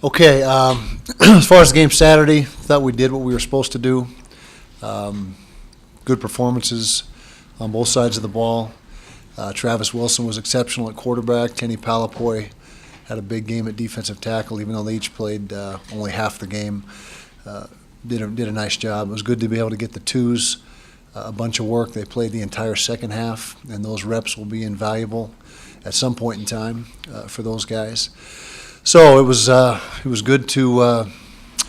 Okay, as far as the game Saturday, thought we did what we were supposed to do. Good performances on both sides of the ball. Travis Wilson was exceptional at quarterback. Kenny Palapoy had a big game at defensive tackle, even though they each played only half the game. Did a nice job. It was good to be able to get the twos a bunch of work. They played the entire second half, and those reps will be invaluable at some point in time for those guys. So it was good to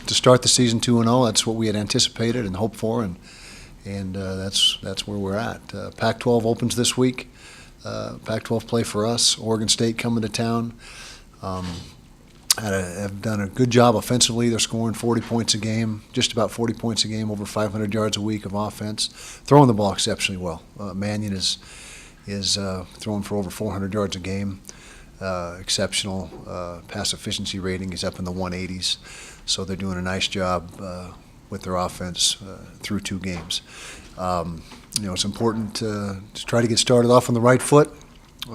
start the season 2-0. That's what we had anticipated and hoped for, and that's where we're at. Pac-12 opens this week. Pac-12 play for us. Oregon State coming to town. Have done a good job offensively. They're scoring 40 points a game, just about 40 points a game, over 500 yards a week of offense. Throwing the ball exceptionally well. Mannion is throwing for over 400 yards a game. Exceptional pass efficiency rating is up in the 180s. So they're doing a nice job with their offense through 2 games. It's important to try to get started off on the right foot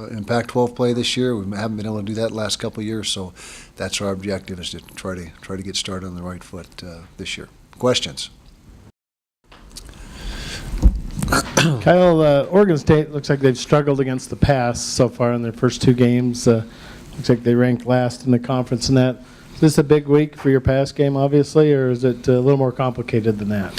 in Pac-12 play this year. We haven't been able to do that the last couple of years, so that's our objective, is to try to get started on the right foot this year. Questions? Kyle, Oregon State looks like they've struggled against the pass so far in their first 2 games. Looks like they ranked last in the conference in that. Is this a big week for your pass game, obviously, or is it a little more complicated than that?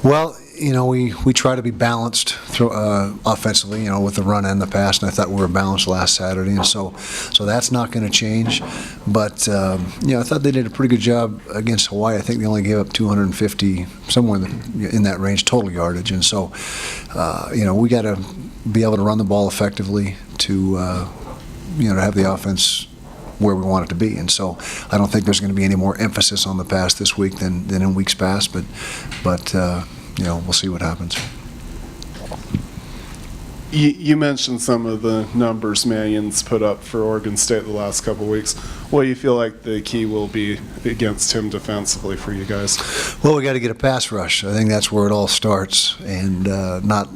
Well, we try to be balanced offensively, with the run and the pass, and I thought we were balanced last Saturday, and so that's not going to change. But I thought they did a pretty good job against Hawaii. I think they only gave up 250, somewhere in that range, total yardage, and so we got to be able to run the ball effectively to have the offense where we want it to be. And so I don't think there's going to be any more emphasis on the pass this week than in weeks past, but we'll see what happens. You mentioned some of the numbers Mannion's put up for Oregon State the last couple of weeks. What do you feel like the key will be against him defensively for you guys? Well, we got to get a pass rush. I think that's where it all starts, and not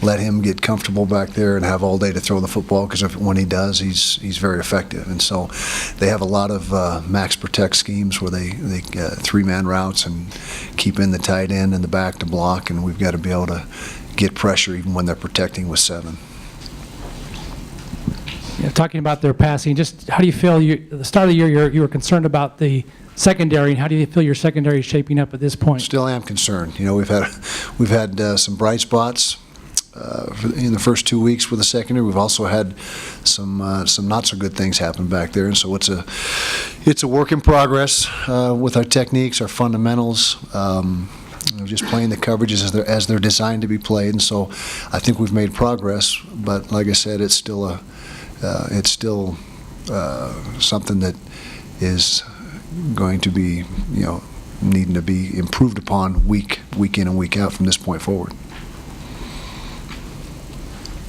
let him get comfortable back there and have all day to throw the football, because when he does, he's very effective. And so they have a lot of max protect schemes where they 3-man routes and keep in the tight end and the back to block, and we've got to be able to get pressure even when they're protecting with 7. Yeah, talking about their passing, just how do you feel? At the start of the year, you were concerned about the secondary, and how do you feel your secondary is shaping up at this point? Still am concerned. We've had some bright spots in the first 2 weeks with the secondary. We've also had some not so good things happen back there, and so it's a work in progress with our techniques, our fundamentals. Just playing the coverages as they're designed to be played, and so I think we've made progress. But like I said, it's still something that is going to be needing to be improved upon week in and week out from this point forward.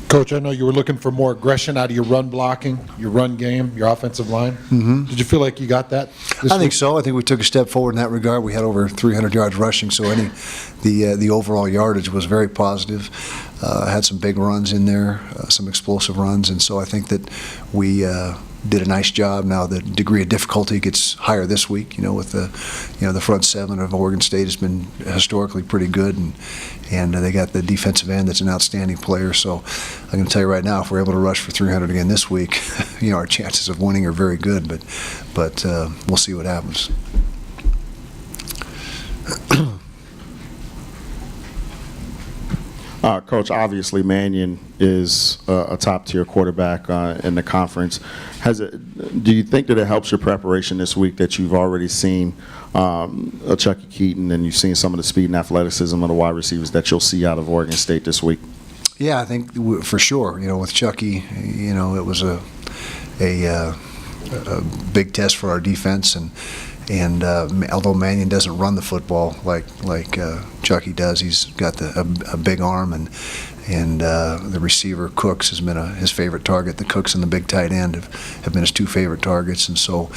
Coach, I know you were looking for more aggression out of your run blocking, your run game, your offensive line. Mm-hmm. Did you feel like you got that this I think week? so. I think we took a step forward in that regard. We had over 300 yards rushing, so the overall yardage was very positive. Had some big runs in there, some explosive runs, and so I think that we did a nice job. Now the degree of difficulty gets higher this week. With the front 7 of Oregon State has been historically pretty good, and they got the defensive end that's an outstanding player. So I'm going to tell you right now, if we're able to rush for 300 again this week, our chances of winning are very good. But we'll see what happens. Coach, obviously Mannion is a top-tier quarterback in the conference. Do you think that it helps your preparation this week that you've already seen a Chucky Keaton, and you've seen some of the speed and athleticism of the wide receivers that you'll see out of Oregon State this week? Yeah, I think for sure. With Chucky, it was a big test for our defense, and although Mannion doesn't run the football like Chucky does, he's got a big arm, and the receiver Cooks has been his favorite target. The Cooks and the big tight end have been his 2 favorite targets, and so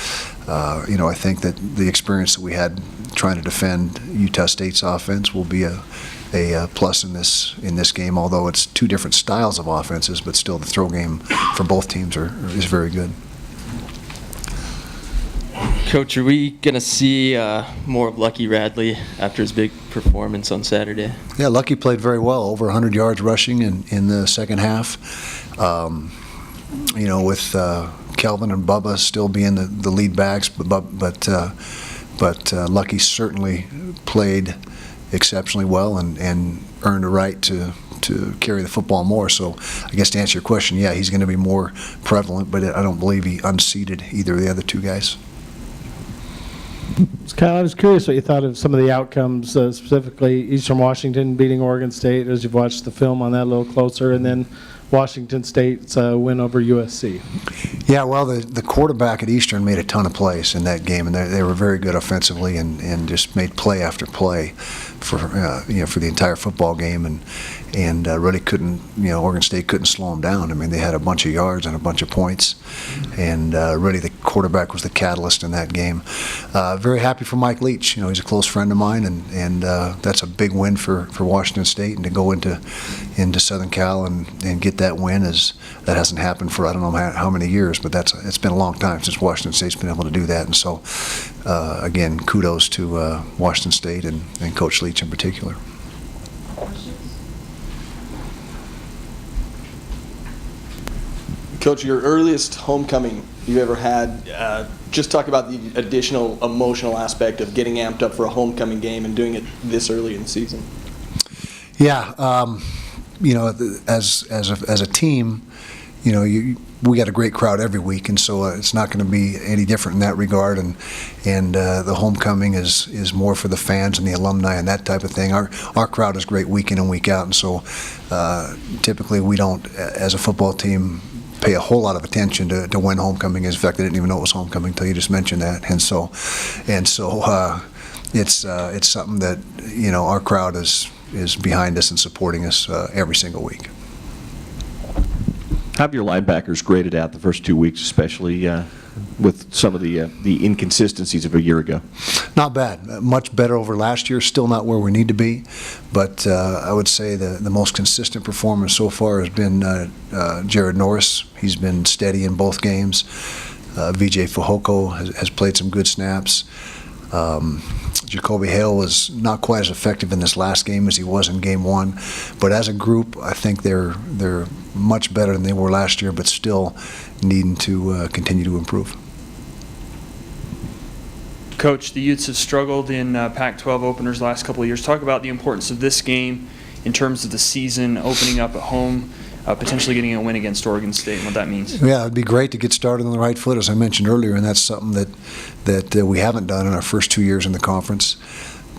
I think that the experience that we had trying to defend Utah State's offense will be a plus in this game. Although it's 2 different styles of offenses, but still the throw game for both teams is very good. Coach, are we going to see more of Lucky Radley after his big performance on Saturday? Yeah, Lucky played very well, over 100 yards rushing in the second half. With Kelvin and Bubba still being the lead backs, but Lucky certainly played exceptionally well and earned a right to carry the football more. So I guess to answer your question, yeah, he's going to be more prevalent, but I don't believe he unseated either of the other two guys. Kyle, I was curious what you thought of some of the outcomes, specifically Eastern Washington beating Oregon State, as you've watched the film on that a little closer, and then Washington State's win over USC. Yeah, well, the quarterback at Eastern made a ton of plays in that game, and they were very good offensively and just made play after play for the entire football game, and really couldn't, Oregon State couldn't slow them down. I mean, they had a bunch of yards and a bunch of points, and really the quarterback was the catalyst in that game. Very happy for Mike Leach. He's a close friend of mine, and that's a big win for Washington State, and to go into Southern Cal and get that win that hasn't happened for I don't know how many years, but it's been a long time since Washington State's been able to do that, and so again, kudos to Washington State and Coach Leach in particular. Coach, your earliest homecoming you ever had, just talk about the additional emotional aspect of getting amped up for a homecoming game and doing it this early in the season. Yeah, as a team, we got a great crowd every week, and so it's not going to be any different in that regard. And the homecoming is more for the fans and the alumni and that type of thing. Our crowd is great week in and week out, and so typically we don't, as a football team, pay a whole lot of attention to when homecoming is. In fact, I didn't even know it was homecoming until you just mentioned that. And so it's something that our crowd is behind us and supporting us every single week. How have your linebackers graded out the first 2 weeks, especially with some of the inconsistencies of a year ago? Not bad. Much better over last year. Still not where we need to be, but I would say the most consistent performance so far has been Jared Norris. He's been steady in both games. VJ Fujoko has played some good snaps. Jacoby Hale was not quite as effective in this last game as he was in game one, but as a group, I think they're much better than they were last year, but still needing to continue to improve. Coach, the Utes have struggled in Pac-12 openers the last couple of years. Talk about the importance of this game in terms of the season opening up at home, potentially getting a win against Oregon State and what that means. Yeah, it'd be great to get started on the right foot, as I mentioned earlier, and that's something that we haven't done in our first 2 years in the conference.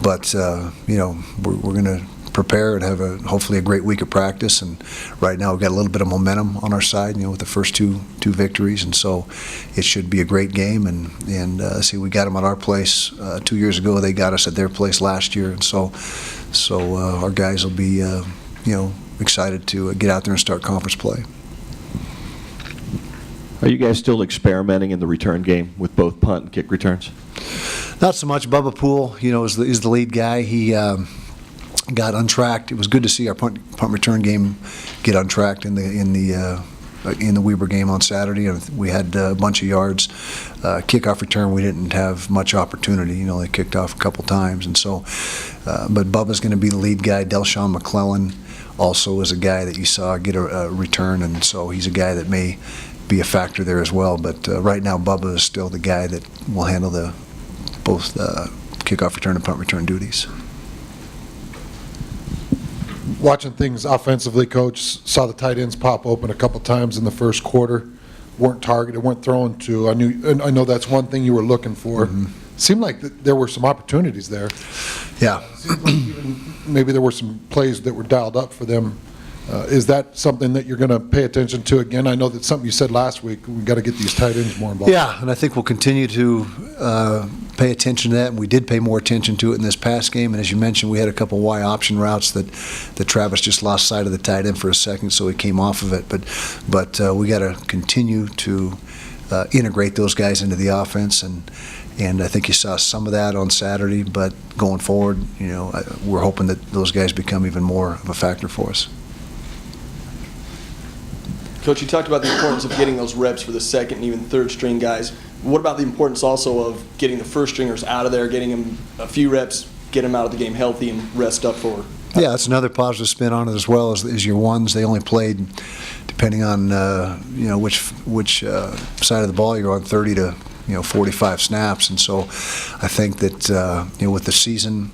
But we're going to prepare and have hopefully a great week of practice. And right now we've got a little bit of momentum on our side, with the first two victories, and so it should be a great game. And see, we got them at our place 2 years ago. They got us at their place last year, and so our guys will be excited to get out there and start conference play. Are you guys still experimenting in the return game with both punt and kick returns? Not so much. Bubba Poole, is the lead guy. He got untracked. It was good to see our punt return game get untracked in the Weber game on Saturday. We had a bunch of yards. Kickoff return, we didn't have much opportunity. They kicked off a couple times, and so. But Bubba's going to be the lead guy. Delshawn McClellan also is a guy that you saw get a return, and so he's a guy that may be a factor there as well. But right now, Bubba is still the guy that will handle both kickoff return and punt return duties. Watching things offensively, Coach, saw the tight ends pop open a couple times in the first quarter. Weren't targeted, weren't thrown to. I know that's one thing you were looking for. Mm-hmm. Seemed like there were some opportunities there. Yeah. Seemed like even maybe there were some plays that were dialed up for them. Is that something that you're going to pay attention to again? I know that's something you said last week. We've got to get these tight ends more involved. Yeah, and I think we'll continue to pay attention to that, and we did pay more attention to it in this past game. And as you mentioned, we had a couple Y option routes that Travis just lost sight of the tight end for a second, so he came off of it. But we got to continue to integrate those guys into the offense, and I think you saw some of that on Saturday. But going forward, we're hoping that those guys become even more of a factor for us. Coach, you talked about the importance of getting those reps for the second and even third string guys. What about the importance also of getting the first stringers out of there, getting them a few reps, get them out of the game healthy and rest up for? Yeah, that's another positive spin on it as well as your ones. They only played, depending on which side of the ball you're on, 30 to 45 snaps, and so I think that with the season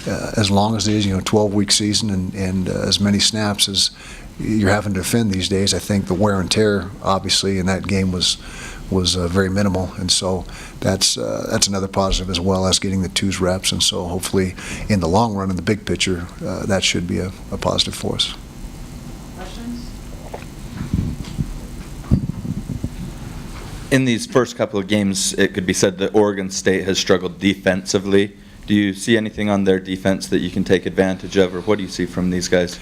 as long as it is, 12-week season and as many snaps as you're having to defend these days, I think the wear and tear obviously in that game was very minimal, and so that's another positive as well as getting the twos reps, and so hopefully in the long run, in the big picture, that should be a positive for us. Questions? In these first couple of games, it could be said that Oregon State has struggled defensively. Do you see anything on their defense that you can take advantage of, or what do you see from these guys?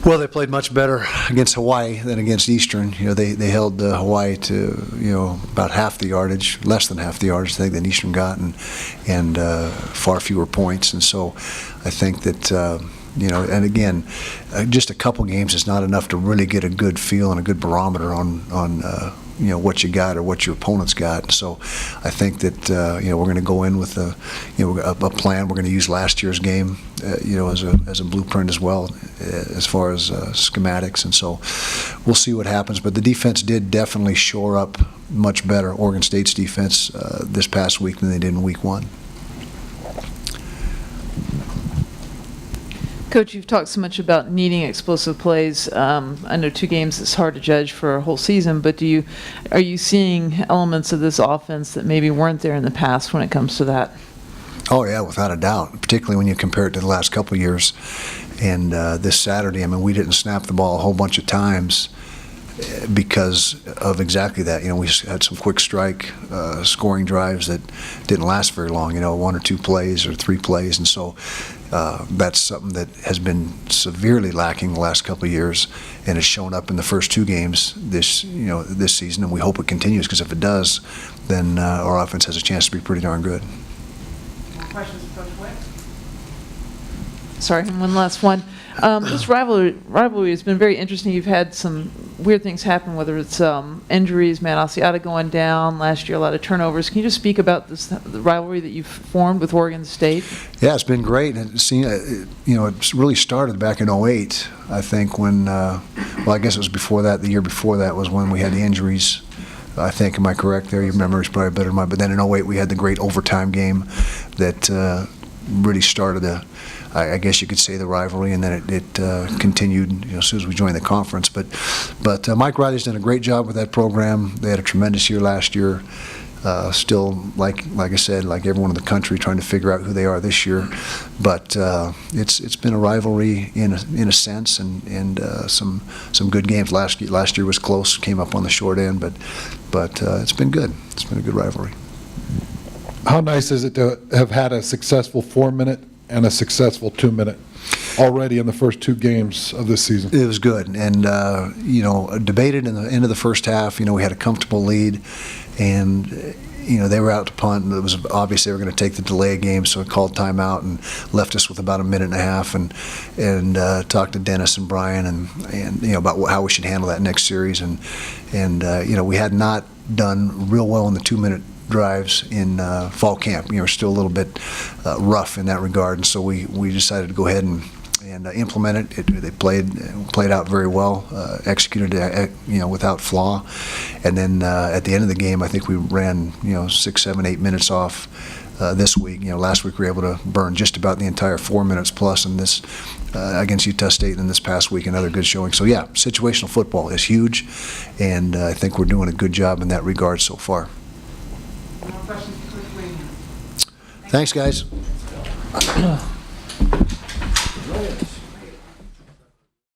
Well, they played much better against Hawaii than against Eastern. They held Hawaii to about half the yardage, less than half the yardage I think than Eastern got, and far fewer points. And so I think that and again, just a couple games is not enough to really get a good feel and a good barometer on what you got or what your opponent's got. And so I think that we're going to go in with a plan. We're going to use last year's game as a blueprint as well as far as schematics, and so we'll see what happens. But the defense did definitely shore up much better, Oregon State's defense this past week than they did in week 1. Coach, you've talked so much about needing explosive plays. I know 2 games is hard to judge for a whole season, but are you seeing elements of this offense that maybe weren't there in the past when it comes to that? Oh yeah, without a doubt, particularly when you compare it to the last couple of years. And this Saturday, I mean, we didn't snap the ball a whole bunch of times because of exactly that. We had some quick strike scoring drives that didn't last very long, 1 or 2 plays or 3 plays, and so that's something that has been severely lacking the last couple of years, and has shown up in the first 2 games this season, and we hope it continues, because if it does, then our offense has a chance to be pretty darn good. More questions for Coach Whitt? Sorry, one last one. This rivalry has been very interesting. You've had some weird things happen, whether it's injuries, Matt Asiata going down, last year a lot of turnovers. Can you just speak about the rivalry that you've formed with Oregon State? Yeah, it's been great. It's really started back in 2008, I think, when, I guess it was before that, the year before that was when we had the injuries. I think, am I correct there? Your memory is probably better than mine. But then in 2008, we had the great overtime game that really started I guess you could say the rivalry, and then it continued as soon as we joined the conference. But Mike Riley's done a great job with that program. They had a tremendous year last year. Still, like I said, like everyone in the country, trying to figure out who they are this year. But it's been a rivalry in a sense, and some good games. Last year was close, came up on the short end, but it's been good. It's been a good rivalry. How nice is it to have had a successful 4-minute and a successful 2-minute already in the first 2 games of this season? It was good, and debated in the end of the first half. We had a comfortable lead, and they were out to punt, and it was obvious they were going to take the delay game, so it called timeout and left us with about 1.5 minutes, and talked to Dennis and Brian and about how we should handle that next series, and we had not done real well in the 2-minute drives in fall camp. We're still a little bit rough in that regard, and so we decided to go ahead and implement it. They played out very well, executed without flaw, and then at the end of the game, I think we ran 6, 7, 8 minutes off this week. Last week we were able to burn just about the entire 4 minutes plus, in this against Utah State, and this past week another good showing. So yeah, situational football is huge, and I think we're doing a good job in that regard so far. More questions for Coach Whittingham? Thanks, guys. Brilliant.